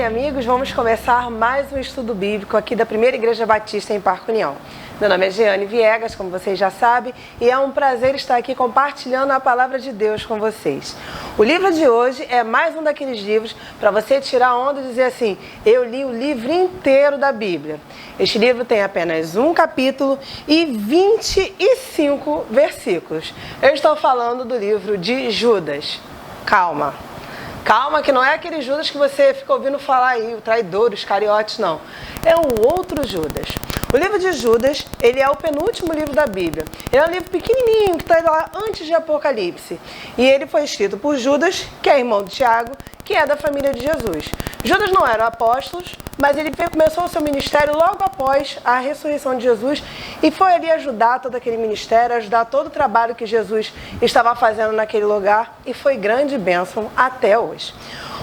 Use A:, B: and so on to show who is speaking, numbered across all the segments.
A: amigos, vamos começar mais um estudo bíblico aqui da Primeira Igreja Batista em Parque União. Meu nome é Jeane Viegas, como vocês já sabem, e é um prazer estar aqui compartilhando a Palavra de Deus com vocês. O livro de hoje é mais um daqueles livros para você tirar onda e dizer assim, eu li o livro inteiro da Bíblia. Este livro tem apenas um capítulo e 25 versículos. Eu estou falando do livro de Judas. Calma. Calma, que não é aquele Judas que você fica ouvindo falar aí, o traidor, os cariotes, não. É um outro Judas. O livro de Judas, ele é o penúltimo livro da Bíblia. Ele é um livro pequenininho, que está lá antes de Apocalipse. E ele foi escrito por Judas, que é irmão de Tiago, que é da família de Jesus. Judas não era apóstolo, mas ele começou o seu ministério logo após a ressurreição de Jesus e foi ali ajudar todo aquele ministério, ajudar todo o trabalho que Jesus estava fazendo naquele lugar e foi grande bênção até hoje.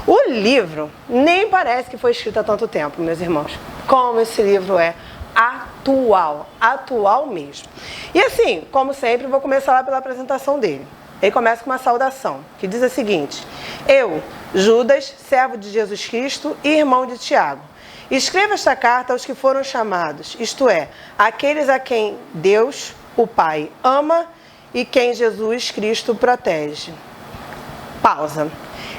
A: O livro nem parece que foi escrito há tanto tempo, meus irmãos, como esse livro é atual mesmo. E assim, como sempre, vou começar lá pela apresentação dele. Ele começa com uma saudação, que diz a seguinte: eu, Judas, servo de Jesus Cristo e irmão de Tiago, escreva esta carta aos que foram chamados, isto é, aqueles a quem Deus, o Pai, ama e quem Jesus Cristo protege. Pausa.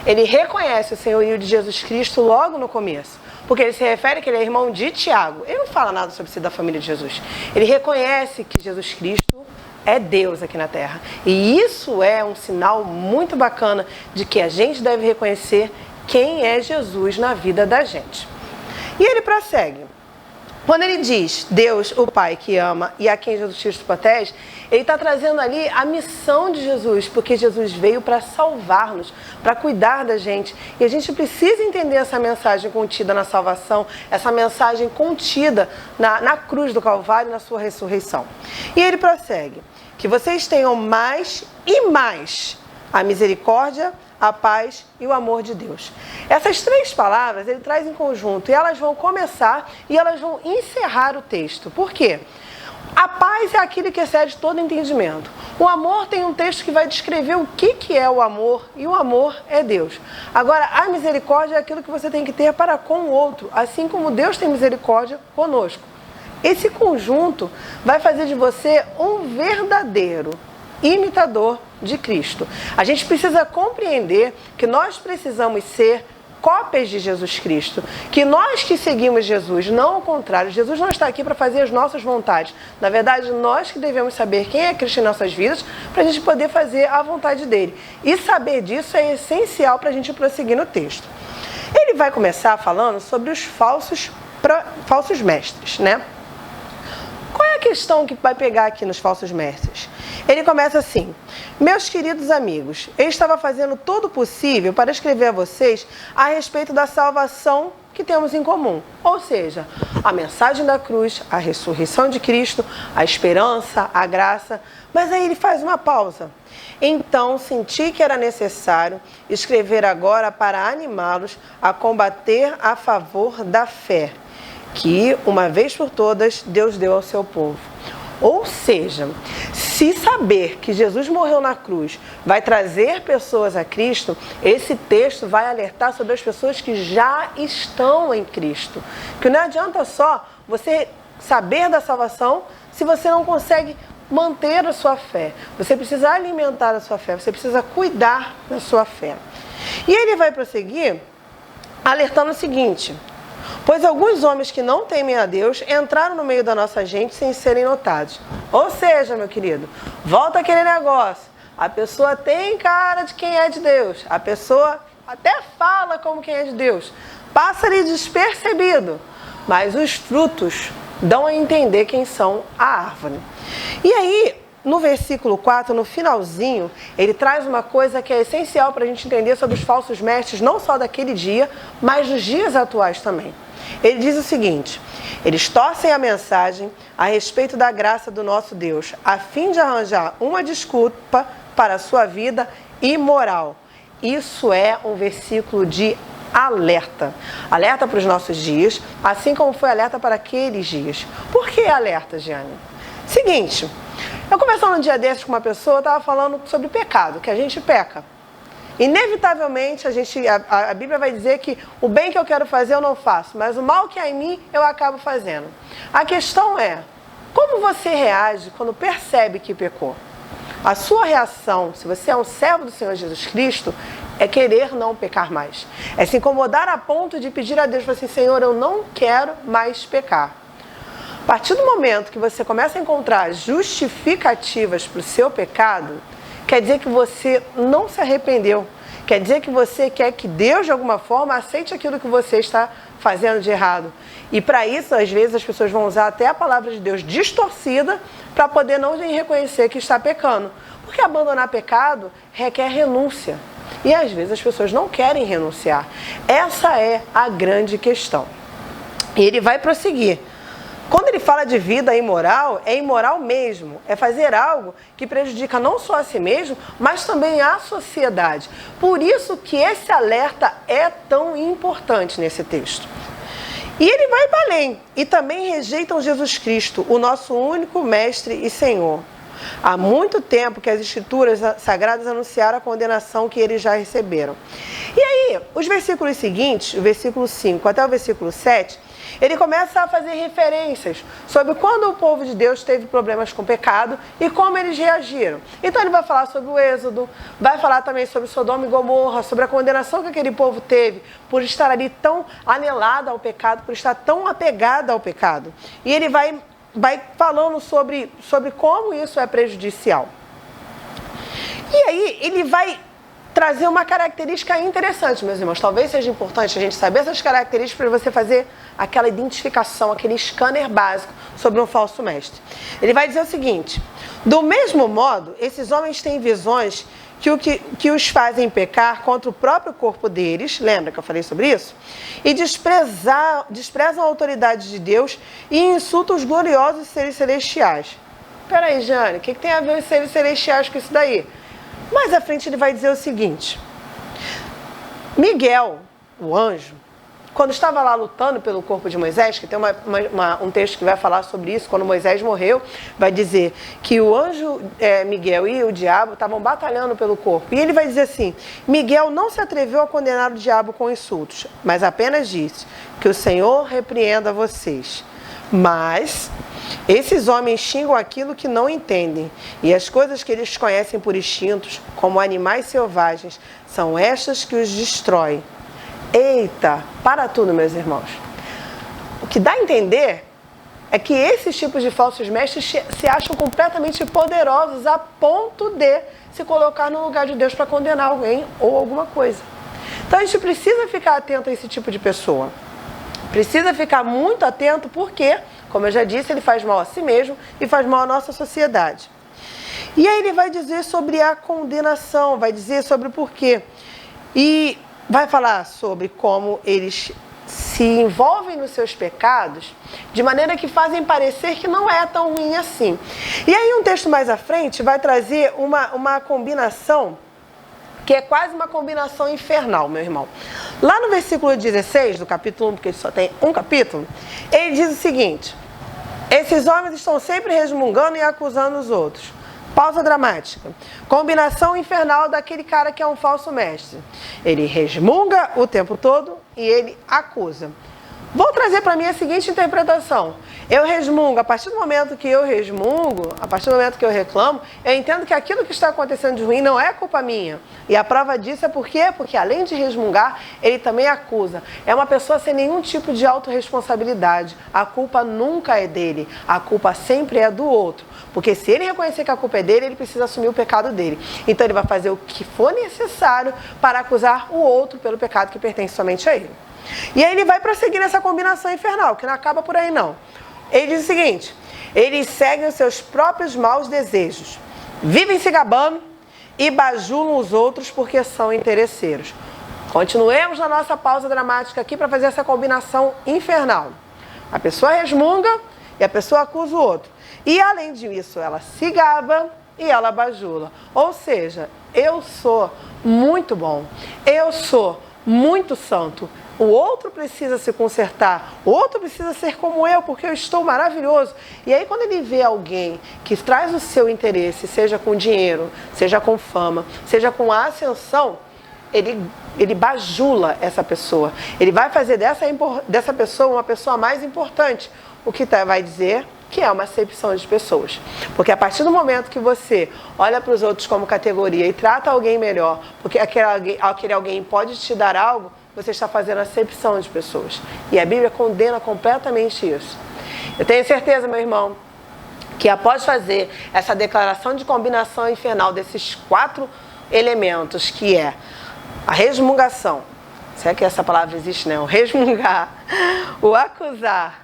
A: Ele reconhece o senhorio de Jesus Cristo logo no começo, porque ele se refere que ele é irmão de Tiago. Ele não fala nada sobre ser da família de Jesus. Ele reconhece que Jesus Cristo é Deus aqui na Terra. E isso é um sinal muito bacana de que a gente deve reconhecer quem é Jesus na vida da gente. E ele prossegue. Quando ele diz Deus, o Pai que ama e a quem Jesus Cristo protege, ele está trazendo ali a missão de Jesus, porque Jesus veio para salvar-nos, para cuidar da gente. E a gente precisa entender essa mensagem contida na salvação, essa mensagem contida na cruz do Calvário, na sua ressurreição. E ele prossegue, que vocês tenham mais e mais a misericórdia, a paz e o amor de Deus. Essas três palavras ele traz em conjunto e elas vão começar e elas vão encerrar o texto. Por quê? A paz é aquilo que excede todo entendimento. O amor tem um texto que vai descrever o que é o amor e o amor é Deus. Agora, a misericórdia é aquilo que você tem que ter para com o outro, assim como Deus tem misericórdia conosco. Esse conjunto vai fazer de você um verdadeiro imitador de Cristo. A gente precisa compreender que nós precisamos ser cópias de Jesus Cristo, que nós que seguimos Jesus, não o contrário. Jesus não está aqui para fazer as nossas vontades. Na verdade, nós que devemos saber quem é Cristo em nossas vidas para a gente poder fazer a vontade dele. E saber disso é essencial para a gente prosseguir no texto. Ele vai começar falando sobre os falsos mestres, né? Qual é a questão que vai pegar aqui nos falsos mestres? Ele começa assim: meus queridos amigos, eu estava fazendo todo o possível para escrever a vocês a respeito da salvação que temos em comum. Ou seja, a mensagem da cruz, a ressurreição de Cristo, a esperança, a graça. Mas aí ele faz uma pausa. Então, senti que era necessário escrever agora para animá-los a combater a favor da fé, que, uma vez por todas, Deus deu ao seu povo. Ou seja, se saber que Jesus morreu na cruz vai trazer pessoas a Cristo, esse texto vai alertar sobre as pessoas que já estão em Cristo. Que não adianta só você saber da salvação se você não consegue manter a sua fé. Você precisa alimentar a sua fé, você precisa cuidar da sua fé. E ele vai prosseguir alertando o seguinte: pois alguns homens que não temem a Deus entraram no meio da nossa gente sem serem notados. Ou seja, meu querido, volta aquele negócio. A pessoa tem cara de quem é de Deus. A pessoa até fala como quem é de Deus. Passa-lhe despercebido. Mas os frutos dão a entender quem são a árvore. E aí, no versículo 4, no finalzinho, ele traz uma coisa que é essencial para a gente entender sobre os falsos mestres, não só daquele dia, mas dos dias atuais também. Ele diz o seguinte: eles torcem a mensagem a respeito da graça do nosso Deus, a fim de arranjar uma desculpa para a sua vida imoral. Isso é um versículo de alerta. Alerta para os nossos dias, assim como foi alerta para aqueles dias. Por que alerta, Jeane? Seguinte, eu conversando um dia desses com uma pessoa, eu estava falando sobre pecado, que a gente peca. Inevitavelmente, a Bíblia vai dizer que o bem que eu quero fazer eu não faço, mas o mal que há em mim eu acabo fazendo. A questão é, como você reage quando percebe que pecou? A sua reação, se você é um servo do Senhor Jesus Cristo, é querer não pecar mais. É se incomodar a ponto de pedir a Deus, assim, Senhor, eu não quero mais pecar. A partir do momento que você começa a encontrar justificativas para o seu pecado, quer dizer que você não se arrependeu. Quer dizer que você quer que Deus, de alguma forma, aceite aquilo que você está fazendo de errado. E para isso, às vezes, as pessoas vão usar até a palavra de Deus distorcida para poder não reconhecer que está pecando. Porque abandonar pecado requer renúncia. E às vezes as pessoas não querem renunciar. Essa é a grande questão. E ele vai prosseguir. Quando ele fala de vida imoral, é imoral mesmo. É fazer algo que prejudica não só a si mesmo, mas também a sociedade. Por isso que esse alerta é tão importante nesse texto. E ele vai para além. E também rejeitam Jesus Cristo, o nosso único mestre e Senhor. Há muito tempo que as Escrituras Sagradas anunciaram a condenação que eles já receberam. E aí, os versículos seguintes, o versículo 5 até o versículo 7, ele começa a fazer referências sobre quando o povo de Deus teve problemas com o pecado e como eles reagiram. Então ele vai falar sobre o Êxodo, vai falar também sobre Sodoma e Gomorra, sobre a condenação que aquele povo teve por estar ali tão anelado ao pecado, por estar tão apegado ao pecado. E ele vai falando sobre como isso é prejudicial. E aí ele vai trazer uma característica interessante, meus irmãos. Talvez seja importante a gente saber essas características para você fazer aquela identificação, aquele scanner básico sobre um falso mestre. Ele vai dizer o seguinte: do mesmo modo, esses homens têm visões que os fazem pecar contra o próprio corpo deles, lembra que eu falei sobre isso? E desprezam a autoridade de Deus e insultam os gloriosos seres celestiais. Peraí, Jane, o que tem a ver os seres celestiais com isso daí? Mais à frente ele vai dizer o seguinte: Miguel, o anjo, quando estava lá lutando pelo corpo de Moisés, que tem um texto que vai falar sobre isso, quando Moisés morreu, vai dizer que o anjo Miguel e o diabo estavam batalhando pelo corpo. E ele vai dizer assim: Miguel não se atreveu a condenar o diabo com insultos, mas apenas disse que o Senhor repreenda vocês. Mas esses homens xingam aquilo que não entendem, e as coisas que eles conhecem por instintos, como animais selvagens, são estas que os destroem. Eita, para tudo, meus irmãos. O que dá a entender é que esses tipos de falsos mestres se acham completamente poderosos a ponto de se colocar no lugar de Deus para condenar alguém ou alguma coisa. Então a gente precisa ficar atento a esse tipo de pessoa. Precisa ficar muito atento porque, como eu já disse, ele faz mal a si mesmo e faz mal à nossa sociedade. E aí ele vai dizer sobre a condenação, vai dizer sobre o porquê. E vai falar sobre como eles se envolvem nos seus pecados de maneira que fazem parecer que não é tão ruim assim. E aí um texto mais à frente vai trazer uma combinação que é quase uma combinação infernal, meu irmão. Lá no versículo 16 do capítulo 1, porque ele só tem um capítulo, ele diz o seguinte: esses homens estão sempre resmungando e acusando os outros. Pausa dramática. Combinação infernal daquele cara que é um falso mestre. Ele resmunga o tempo todo e ele acusa. Vou trazer para mim a seguinte interpretação. Eu resmungo, a partir do momento que eu resmungo, a partir do momento que eu reclamo, eu entendo que aquilo que está acontecendo de ruim não é culpa minha. E a prova disso é por quê? Porque além de resmungar, ele também acusa. É uma pessoa sem nenhum tipo de autorresponsabilidade. A culpa nunca é dele, a culpa sempre é do outro. Porque se ele reconhecer que a culpa é dele, ele precisa assumir o pecado dele. Então ele vai fazer o que for necessário para acusar o outro pelo pecado que pertence somente a ele. E aí ele vai prosseguir nessa combinação infernal, que não acaba por aí não. Ele diz o seguinte: eles seguem os seus próprios maus desejos, vivem se gabando e bajulam os outros porque são interesseiros. Continuemos na nossa pausa dramática aqui para fazer essa combinação infernal. A pessoa resmunga e a pessoa acusa o outro. E além disso, ela se gaba e ela bajula. Ou seja, eu sou muito bom, eu sou muito santo. O outro precisa se consertar, o outro precisa ser como eu, porque eu estou maravilhoso. E aí quando ele vê alguém que traz o seu interesse, seja com dinheiro, seja com fama, seja com a ascensão, ele bajula essa pessoa. Ele vai fazer dessa pessoa uma pessoa mais importante. O que vai dizer que é uma acepção de pessoas. Porque a partir do momento que você olha para os outros como categoria e trata alguém melhor, porque aquele alguém pode te dar algo, você está fazendo acepção de pessoas. E a Bíblia condena completamente isso. Eu tenho certeza, meu irmão, que após fazer essa declaração de combinação infernal desses 4 elementos, que é a resmungação, se é que essa palavra existe, né? O resmungar, o acusar,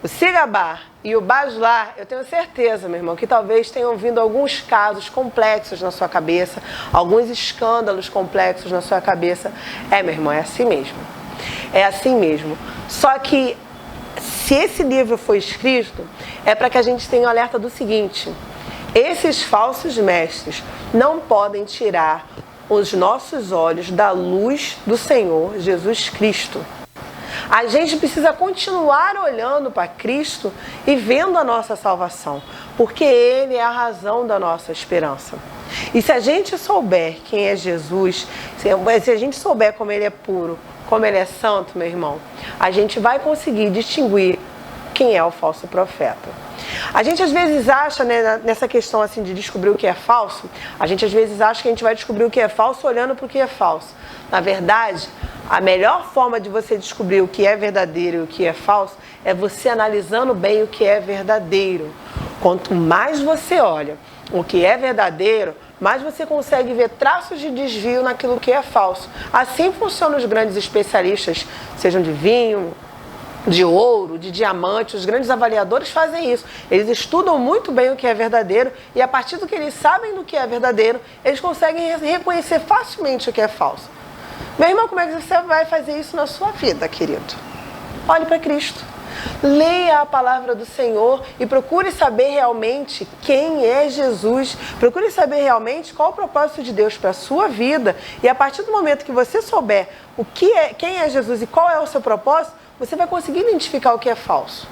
A: o se gabar e o bajular, eu tenho certeza, meu irmão, que talvez tenham vindo alguns casos complexos na sua cabeça, alguns escândalos complexos na sua cabeça. Meu irmão, é assim mesmo. É assim mesmo. Só que, se esse livro foi escrito, é para que a gente tenha o alerta do seguinte: esses falsos mestres não podem tirar os nossos olhos da luz do Senhor Jesus Cristo. A gente precisa continuar olhando para Cristo e vendo a nossa salvação, porque Ele é a razão da nossa esperança. E se a gente souber quem é Jesus, se a gente souber como Ele é puro, como Ele é santo, meu irmão, a gente vai conseguir distinguir quem é o falso profeta. A gente às vezes acha, né, nessa questão assim de descobrir o que é falso, a gente às vezes acha que a gente vai descobrir o que é falso olhando para o que é falso. Na verdade, a melhor forma de você descobrir o que é verdadeiro e o que é falso é você analisando bem o que é verdadeiro. Quanto mais você olha o que é verdadeiro, mais você consegue ver traços de desvio naquilo que é falso. Assim funcionam os grandes especialistas, sejam de vinho, de ouro, de diamante. Os grandes avaliadores fazem isso. Eles estudam muito bem o que é verdadeiro e a partir do que eles sabem do que é verdadeiro, eles conseguem reconhecer facilmente o que é falso. Meu irmão, como é que você vai fazer isso na sua vida, querido? Olhe para Cristo. Leia a palavra do Senhor e procure saber realmente quem é Jesus. Procure saber realmente qual o propósito de Deus para a sua vida. E a partir do momento que você souber quem é Jesus e qual é o seu propósito, você vai conseguir identificar o que é falso.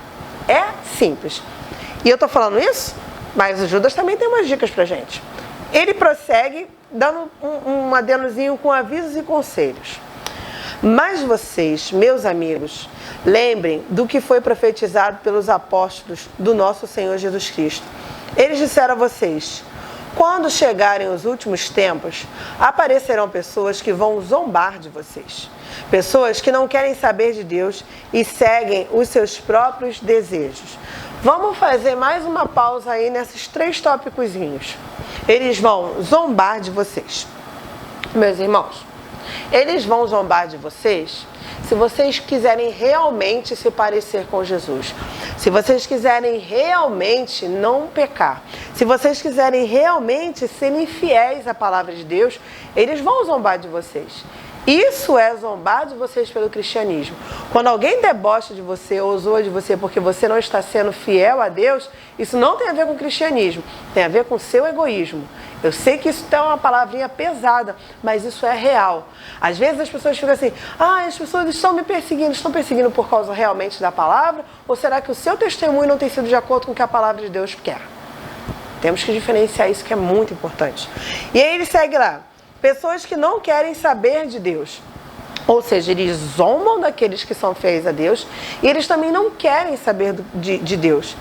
A: É simples. E eu estou falando isso, mas o Judas também tem umas dicas para gente. Ele prossegue dando um adenozinho com avisos e conselhos. Mas vocês, meus amigos, lembrem do que foi profetizado pelos apóstolos do nosso Senhor Jesus Cristo. Eles disseram a vocês: quando chegarem os últimos tempos, aparecerão pessoas que vão zombar de vocês. Pessoas que não querem saber de Deus e seguem os seus próprios desejos. Vamos fazer mais uma pausa aí nesses 3 tópicozinhos. Eles vão zombar de vocês. Meus irmãos, eles vão zombar de vocês se vocês quiserem realmente se parecer com Jesus. Se vocês quiserem realmente não pecar. Se vocês quiserem realmente serem fiéis à palavra de Deus, eles vão zombar de vocês. Isso é zombar de vocês pelo cristianismo. Quando alguém debocha de você ou zoa de você porque você não está sendo fiel a Deus, isso não tem a ver com o cristianismo, tem a ver com o seu egoísmo. Eu sei que isso é uma palavrinha pesada, mas isso é real. Às vezes as pessoas ficam assim: as pessoas estão me perseguindo. Estão perseguindo por causa realmente da palavra? Ou será que o seu testemunho não tem sido de acordo com o que a palavra de Deus quer? Temos que diferenciar isso, que é muito importante. E aí ele segue lá: pessoas que não querem saber de Deus. Ou seja, eles zombam daqueles que são fiéis a Deus e eles também não querem saber de Deus.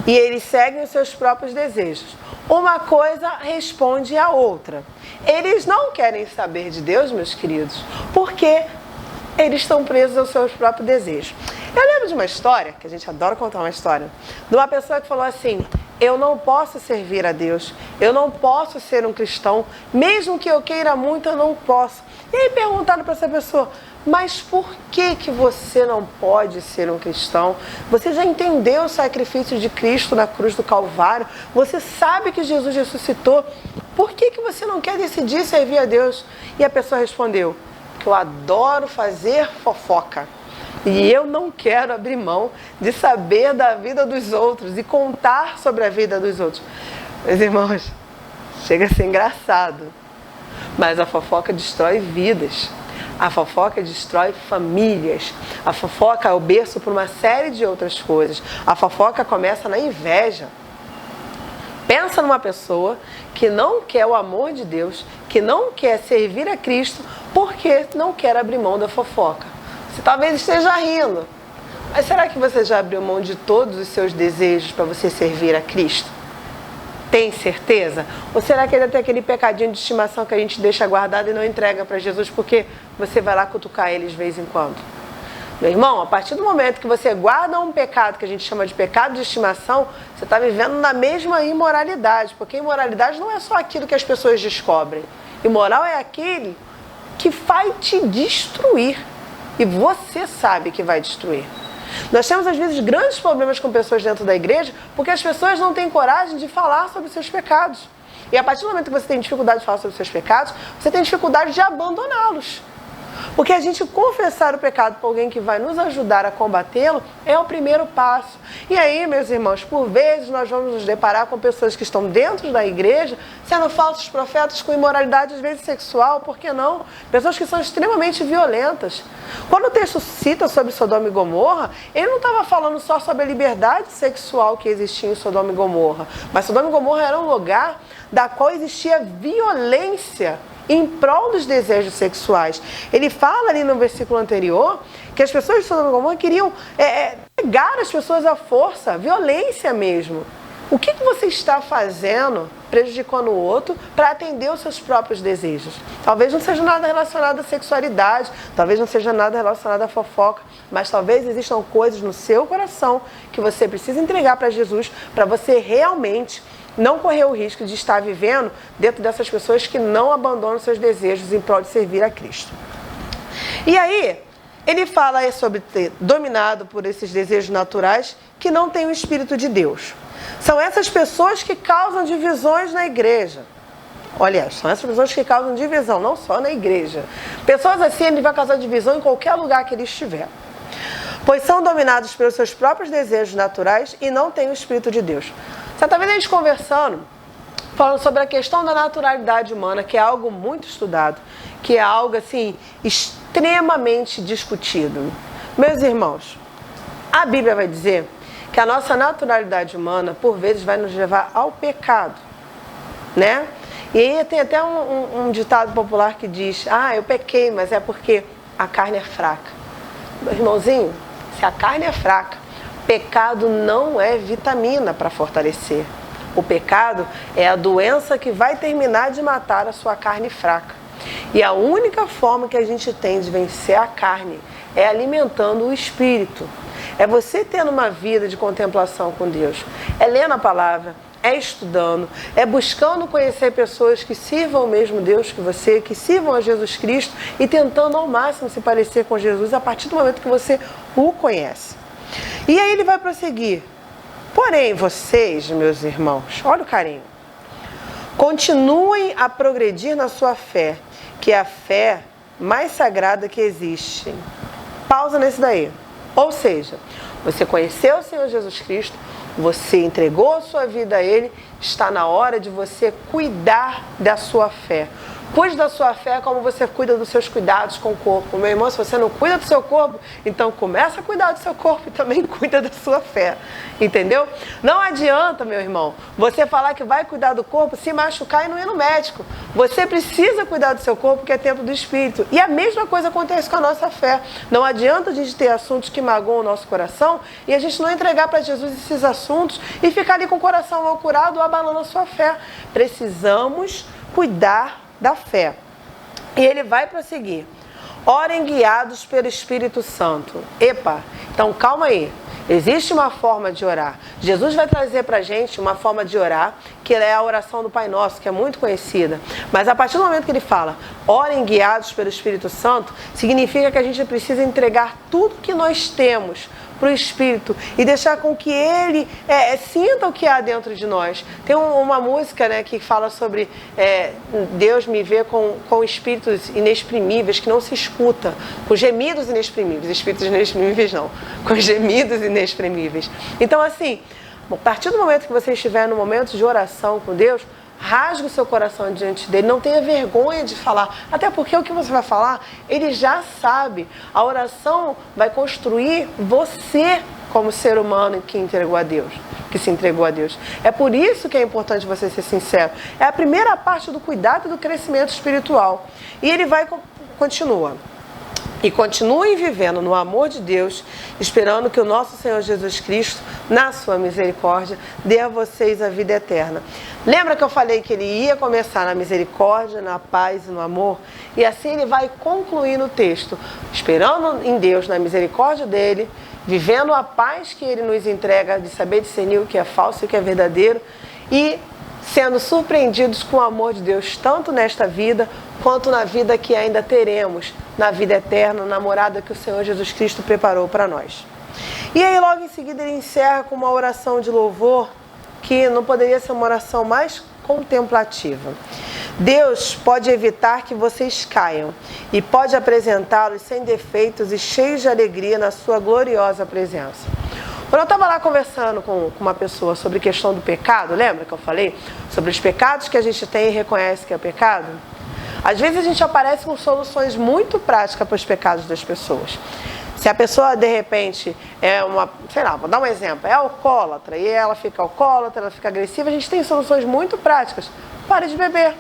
A: E eles seguem os seus próprios desejos. Uma coisa responde à outra. Eles não querem saber de Deus, meus queridos, porque eles estão presos aos seus próprios desejos. Eu lembro de uma história, que a gente adora contar uma história, de uma pessoa que falou assim: eu não posso servir a Deus, eu não posso ser um cristão, mesmo que eu queira muito, eu não posso. E aí perguntaram para essa pessoa: mas por que você não pode ser um cristão? Você já entendeu o sacrifício de Cristo na cruz do Calvário? Você sabe que Jesus ressuscitou? Por que você não quer decidir servir a Deus? E a pessoa respondeu: porque eu adoro fazer fofoca. E eu não quero abrir mão de saber da vida dos outros e contar sobre a vida dos outros. Meus irmãos, chega a ser engraçado, mas a fofoca destrói vidas. A fofoca destrói famílias. A fofoca é o berço para uma série de outras coisas. A fofoca começa na inveja. Pensa numa pessoa que não quer o amor de Deus, que não quer servir a Cristo porque não quer abrir mão da fofoca. Você talvez esteja rindo, mas será que você já abriu mão de todos os seus desejos para você servir a Cristo? Tem certeza? Ou será que ainda tem aquele pecadinho de estimação que a gente deixa guardado e não entrega para Jesus porque você vai lá cutucar ele de vez em quando? Meu irmão, a partir do momento que você guarda um pecado que a gente chama de pecado de estimação, você está vivendo na mesma imoralidade, porque imoralidade não é só aquilo que as pessoas descobrem. Imoral é aquele que vai te destruir e você sabe que vai destruir. Nós temos, às vezes, grandes problemas com pessoas dentro da igreja porque as pessoas não têm coragem de falar sobre os seus pecados. E a partir do momento que você tem dificuldade de falar sobre os seus pecados, você tem dificuldade de abandoná-los. Porque a gente confessar o pecado para alguém que vai nos ajudar a combatê-lo é o primeiro passo. E aí, meus irmãos, por vezes nós vamos nos deparar com pessoas que estão dentro da igreja sendo falsos profetas com imoralidade, às vezes sexual, por que não? Pessoas que são extremamente violentas. Quando o texto cita sobre Sodoma e Gomorra, ele não estava falando só sobre a liberdade sexual que existia em Sodoma e Gomorra, mas Sodoma e Gomorra era um lugar da qual existia violência em prol dos desejos sexuais. Ele fala ali no versículo anterior que as pessoas de Sodoma e Gomorra queriam pegar as pessoas à força, violência mesmo. O que você está fazendo, prejudicando o outro, para atender os seus próprios desejos? Talvez não seja nada relacionado à sexualidade, talvez não seja nada relacionado à fofoca, mas talvez existam coisas no seu coração que você precisa entregar para Jesus, para você realmente não correr o risco de estar vivendo dentro dessas pessoas que não abandonam seus desejos em prol de servir a Cristo. E aí, ele fala sobre ter dominado por esses desejos naturais que não têm o Espírito de Deus. São essas pessoas que causam divisões na igreja. Olha, são essas pessoas que causam divisão, não só na igreja. Pessoas assim, ele vai causar divisão em qualquer lugar que ele estiver. Pois são dominados pelos seus próprios desejos naturais e não têm o Espírito de Deus. Certa vez a gente conversando, falando sobre a questão da naturalidade humana, que é algo muito estudado, que é algo assim, extremamente discutido. Meus irmãos, a Bíblia vai dizer que a nossa naturalidade humana, por vezes, vai nos levar ao pecado, né? E aí tem até um ditado popular que diz, eu pequei, mas é porque a carne é fraca. Meu irmãozinho, se a carne é fraca, pecado não é vitamina para fortalecer. O pecado é a doença que vai terminar de matar a sua carne fraca. E a única forma que a gente tem de vencer a carne é alimentando o espírito. É você tendo uma vida de contemplação com Deus. É lendo a palavra, é estudando, é buscando conhecer pessoas que sirvam o mesmo Deus que você, que sirvam a Jesus Cristo e tentando ao máximo se parecer com Jesus a partir do momento que você o conhece. E aí ele vai prosseguir. Porém, vocês, meus irmãos, olha o carinho. Continuem a progredir na sua fé, que é a fé mais sagrada que existe. Pausa nesse daí. Ou seja, você conheceu o Senhor Jesus Cristo, você entregou a sua vida a Ele, está na hora de você cuidar da sua fé. Cuide da sua fé como você cuida dos seus cuidados com o corpo. Meu irmão, se você não cuida do seu corpo, então começa a cuidar do seu corpo e também cuida da sua fé. Entendeu? Não adianta, meu irmão, você falar que vai cuidar do corpo, se machucar e não ir no médico. Você precisa cuidar do seu corpo, que é templo do Espírito. E a mesma coisa acontece com a nossa fé. Não adianta a gente ter assuntos que magoam o nosso coração e a gente não entregar para Jesus esses assuntos e ficar ali com o coração mal curado ou abalando a sua fé. Precisamos cuidar da fé. E ele vai prosseguir. Orem guiados pelo Espírito Santo. Epa, então calma aí. Existe uma forma de orar. Jesus vai trazer pra gente uma forma de orar, que é a oração do Pai Nosso, que é muito conhecida. Mas a partir do momento que ele fala, orem guiados pelo Espírito Santo, significa que a gente precisa entregar tudo que nós temos para o Espírito e deixar com que Ele sinta o que há dentro de nós. Tem uma música, né, que fala sobre Deus me vê com espíritos inexprimíveis, que não se escuta, com gemidos inexprimíveis, espíritos inexprimíveis não, com gemidos inexprimíveis. Então assim, a partir do momento que você estiver no momento de oração com Deus, rasgue o seu coração diante dele, não tenha vergonha de falar, até porque o que você vai falar, ele já sabe. A oração vai construir você como ser humano que entregou a Deus, que se entregou a Deus. É por isso que é importante você ser sincero. É a primeira parte do cuidado e do crescimento espiritual. E ele vai continua. E continuem vivendo no amor de Deus, esperando que o nosso Senhor Jesus Cristo, na sua misericórdia, dê a vocês a vida eterna. Lembra que eu falei que ele ia começar na misericórdia, na paz e no amor? E assim ele vai concluir no texto, esperando em Deus, na misericórdia dele, vivendo a paz que ele nos entrega, de saber discernir o que é falso e o que é verdadeiro, e sendo surpreendidos com o amor de Deus, tanto nesta vida, quanto na vida que ainda teremos, na vida eterna, na morada que o Senhor Jesus Cristo preparou para nós. E aí logo em seguida ele encerra com uma oração de louvor, que não poderia ser uma oração mais contemplativa. Deus pode evitar que vocês caiam e pode apresentá-los sem defeitos e cheios de alegria na sua gloriosa presença. Quando eu estava lá conversando com uma pessoa sobre a questão do pecado, lembra que eu falei? Sobre os pecados que a gente tem e reconhece que é pecado? Às vezes a gente aparece com soluções muito práticas para os pecados das pessoas. Se a pessoa, de repente, é vou dar um exemplo, é alcoólatra, e ela fica alcoólatra, ela fica agressiva, a gente tem soluções muito práticas. Pare de beber.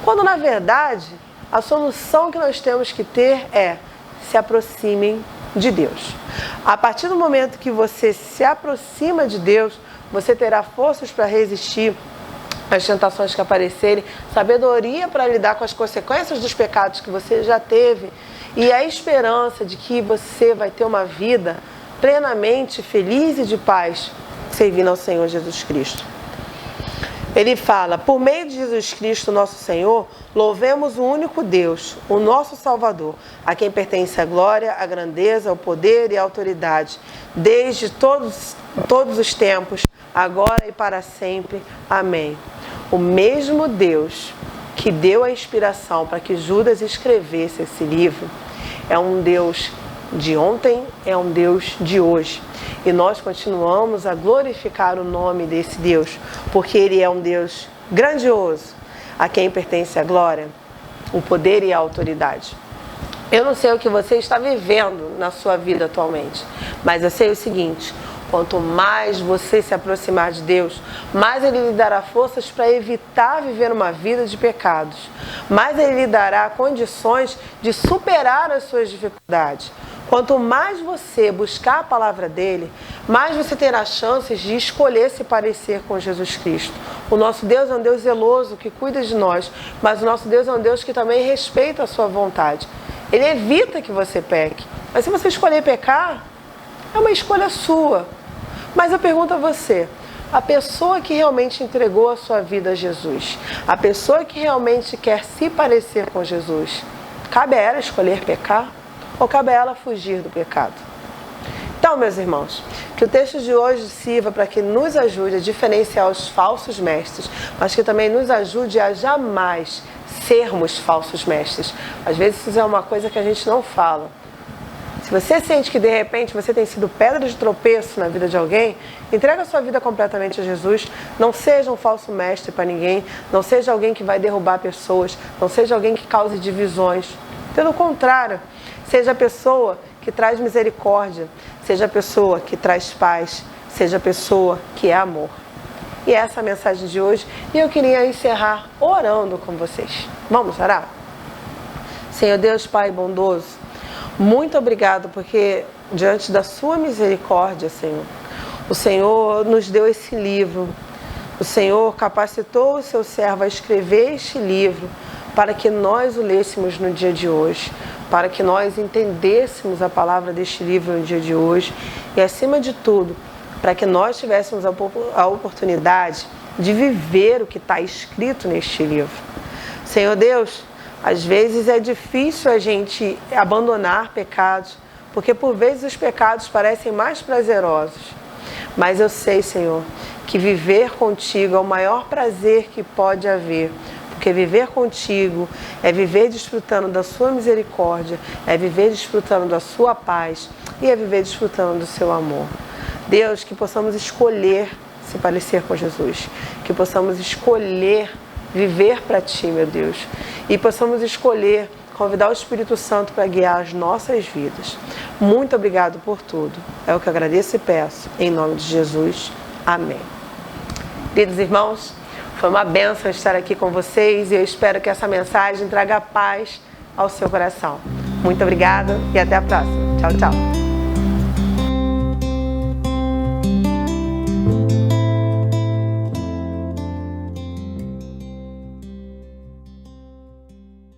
A: Quando, na verdade, a solução que nós temos que ter é: se aproximem de Deus. A partir do momento que você se aproxima de Deus, você terá forças para resistir às tentações que aparecerem, sabedoria para lidar com as consequências dos pecados que você já teve e a esperança de que você vai ter uma vida plenamente feliz e de paz servindo ao Senhor Jesus Cristo. Ele fala: por meio de Jesus Cristo, nosso Senhor, louvemos o único Deus, o nosso Salvador, a quem pertence a glória, a grandeza, o poder e a autoridade, desde todos os tempos, agora e para sempre. Amém. O mesmo Deus que deu a inspiração para que Judas escrevesse esse livro é um Deus de ontem, é um Deus de hoje. E nós continuamos a glorificar o nome desse Deus, porque Ele é um Deus grandioso, a quem pertence a glória, o poder e a autoridade. Eu não sei o que você está vivendo na sua vida atualmente, mas eu sei o seguinte: quanto mais você se aproximar de Deus, mais Ele lhe dará forças para evitar viver uma vida de pecados, mais Ele lhe dará condições de superar as suas dificuldades. Quanto mais você buscar a palavra dele, mais você terá chances de escolher se parecer com Jesus Cristo. O nosso Deus é um Deus zeloso, que cuida de nós, mas o nosso Deus é um Deus que também respeita a sua vontade. Ele evita que você peque. Mas se você escolher pecar, é uma escolha sua. Mas eu pergunto a você: a pessoa que realmente entregou a sua vida a Jesus, a pessoa que realmente quer se parecer com Jesus, cabe a ela escolher pecar? Ou cabe a ela fugir do pecado? Então, meus irmãos, que o texto de hoje sirva para que nos ajude a diferenciar os falsos mestres, mas que também nos ajude a jamais sermos falsos mestres. Às vezes isso é uma coisa que a gente não fala. Se você sente que de repente você tem sido pedra de tropeço na vida de alguém, entrega a sua vida completamente a Jesus. Não seja um falso mestre para ninguém, não seja alguém que vai derrubar pessoas, não seja alguém que cause divisões. Pelo contrário, seja a pessoa que traz misericórdia, seja a pessoa que traz paz, seja a pessoa que é amor. E essa é a mensagem de hoje, e eu queria encerrar orando com vocês. Vamos orar? Senhor Deus, Pai bondoso, muito obrigado porque diante da sua misericórdia, Senhor, o Senhor nos deu esse livro. O Senhor capacitou o seu servo a escrever este livro para que nós o lêssemos no dia de hoje, para que nós entendêssemos a palavra deste livro no dia de hoje e, acima de tudo, para que nós tivéssemos a oportunidade de viver o que está escrito neste livro. Senhor Deus, às vezes é difícil a gente abandonar pecados, porque por vezes os pecados parecem mais prazerosos. Mas eu sei, Senhor, que viver contigo é o maior prazer que pode haver. Porque viver contigo é viver desfrutando da sua misericórdia, é viver desfrutando da sua paz e é viver desfrutando do seu amor. Deus, que possamos escolher se parecer com Jesus, que possamos escolher viver para ti, meu Deus, e possamos escolher convidar o Espírito Santo para guiar as nossas vidas. Muito obrigado por tudo. É o que eu agradeço e peço. Em nome de Jesus. Amém. Queridos irmãos, foi uma bênção estar aqui com vocês e eu espero que essa mensagem traga paz ao seu coração. Muito obrigada e até a próxima. Tchau, tchau.